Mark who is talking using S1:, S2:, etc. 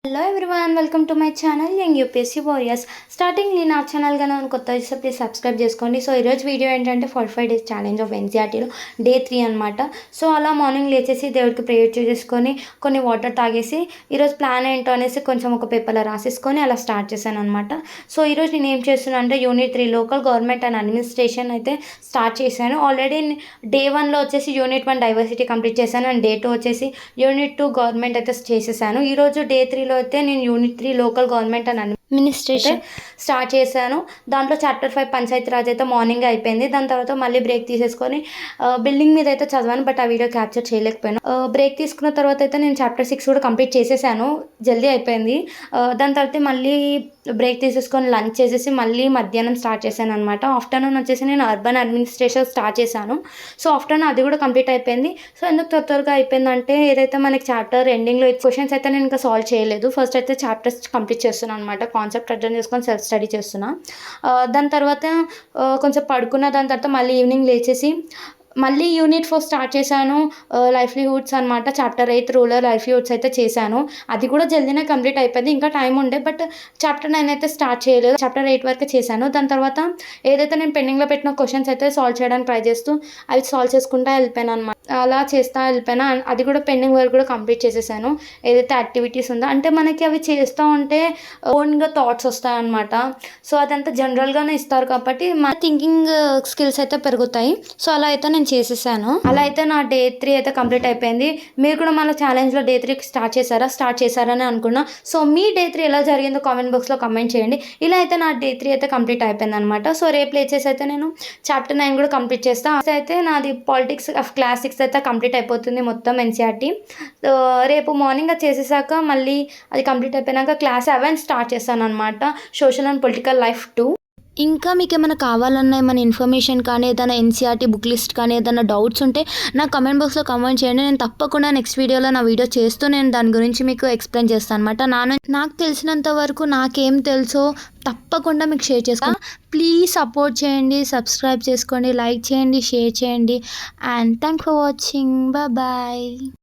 S1: Hello everyone, welcome to my channel young UPSC warriors. Starting నా channel కనుక కొత్త వస్తే ప్లీజ్ సబ్స్క్రైబ్ చేసుకోండి. సో ఈరోజు వీడియో ఏంటంటే 45 days ఛాలెంజ్ ఆఫ్ ఎన్సీఆర్టీలో డే 3 అనమాట. సో అలా మార్నింగ్ లేచేసి దేవుడికి ప్రేయర్ చేసుకొని కొన్ని వాటర్ తాగేసి ఈరోజు ప్లాన్ ఏంటో అనేసి కొంచెం ఒక పేపర్లో రాసేసుకొని అలా స్టార్ట్ చేశాను అనమాట. సో ఈరోజు నేను ఏం చేస్తున్నాను అంటే unit 3 local government and administration అయితే స్టార్ట్ చేశాను. ఆల్రెడీ డే 1లో వచ్చేసి యూనిట్ 1 డైవర్సిటీ కంప్లీట్ చేశాను అండ్ డే 2 వచ్చేసి యూనిట్ 2 గవర్నమెంట్ అయితే చేసేసాను. ఈరోజు డే 3లో అయితే నేను unit 3 local government and administration start చేశాను. దాంట్లో చాప్టర్ 5 పంచాయతీ రాజ్ అయితే మార్నింగ్ అయిపోయింది. దాని తర్వాత మళ్ళీ బ్రేక్ తీసేసుకొని బిల్డింగ్ మీద అయితే చదివాను, బట్ ఆ వీడియో క్యాప్చర్ చేయలేకపోయాను. బ్రేక్ తీసుకున్న తర్వాత అయితే నేను చాప్టర్ 6 కూడా కంప్లీట్ చేసేసాను, జల్దీ అయిపోయింది. దాని తర్వాత మళ్ళీ బ్రేక్ తీసేసుకొని లంచ్ చేసేసి మళ్ళీ మధ్యాహ్నం స్టార్ట్ చేశాను అనమాట. ఆఫ్టర్నూన్ వచ్చేసి నేను అర్బన్ అడ్మినిస్ట్రేషన్ స్టార్ట్ చేశాను. సో ఆఫ్టర్నూన్ అది కూడా కంప్లీట్ అయిపోయింది. సో ఎందుకు త్వరగా అయిపోయిందంటే ఏదైతే మనకి చాప్టర్ ఎండింగ్లో క్వశ్చన్స్ అయితే నేను ఇంకా సాల్వ్ చేయలేదు. ఫస్ట్ అయితే చాప్టర్స్ కంప్లీట్ చేస్తున్నాను అనమాట. కాన్సెప్ట్ అర్థం చేసుకొని సెల్ఫ్ స్టడీ చేస్తున్నా. దాని తర్వాత కొంచెం పడుకున్న. దాని తర్వాత మళ్ళీ ఈవినింగ్ లేచేసి మళ్ళీ యూనిట్ 4 స్టార్ట్ చేశాను. లైవ్లీహుడ్స్ అనమాట. చాప్టర్ 8 రూరల్ లైవ్లీహుడ్స్ అయితే చేశాను. అది కూడా జల్దీనే కంప్లీట్ అయిపోయింది, ఇంకా టైం ఉండే, బట్ చాప్టర్ 9 అయితే స్టార్ట్ చేయలేదు. చాప్టర్ 8 వరకే చేశాను. దాని తర్వాత ఏదైతే నేను పెండింగ్లో పెట్టిన క్వశ్చన్స్ అయితే సాల్వ్ చేయడానికి ట్రై చేస్తూ అవి సాల్వ్ చేసుకుంటూ వెళ్ళిపోయాను అనమాట. అలా చేస్తూ వెళ్ళిపోయినా అది కూడా పెండింగ్ వర్క్ కూడా కంప్లీట్ చేసేసాను. ఏదైతే యాక్టివిటీస్ ఉందో అంటే మనకి అవి చేస్తూ ఉంటే ఓన్గా థాట్స్ వస్తాయన్నమాట. సో అదంతా జనరల్గానే ఇస్తారు కాబట్టి మన థింకింగ్ స్కిల్స్ అయితే పెరుగుతాయి. సో అలా అయితే నేను చేసేసాను. అలా అయితే నా డే 3 అయితే కంప్లీట్ అయిపోయింది. మీరు కూడా మన ఛాలెంజ్లో డే 3 స్టార్ట్ చేశారని అనుకున్నా. సో మీ డే 3 ఎలా జరిగిందో కామెంట్ బాక్స్లో కామెంట్ చేయండి. ఇలా అయితే నా డే 3 అయితే కంప్లీట్ అయిపోయింది అనమాట. సో రేపు లేచేసి అయితే నేను చాప్టర్ 9 కూడా కంప్లీట్ చేస్తాను. అయితే నాది పాలిటిక్స్ ఆఫ్ క్లాస్ 6 అయితే కంప్లీట్ అయిపోతుంది మొత్తం ఎన్సీఆర్టీ. రేపు మార్నింగ్ అది చేసేసాక మళ్ళీ అది కంప్లీట్ అయిపోయినాక క్లాస్ 7 స్టార్ట్ చేస్తాను అనమాట. Social and political life 2. ఇంకా మీకు ఏమైనా కావాలన్నా ఏమైనా ఇన్ఫర్మేషన్ కానీ ఏదైనా ఎన్సీఆర్టీ బుక్ లిస్ట్ కానీ ఏదైనా డౌట్స్ ఉంటే నా కమెంట్ బాక్స్లో కమెంట్ చేయండి. నేను తప్పకుండా నెక్స్ట్ వీడియోలో నా వీడియో చేస్తూ నేను దాని గురించి మీకు ఎక్స్ప్లెయిన్ చేస్తాను అనమాట. నాకు తెలిసినంత వరకు నాకేం తెలుసో తప్పకుండా మీకు షేర్ చేసుకోండి. ప్లీజ్ సపోర్ట్ చేయండి, సబ్స్క్రైబ్ చేసుకోండి, లైక్ చేయండి, షేర్ చేయండి. And thank for watching. Bye.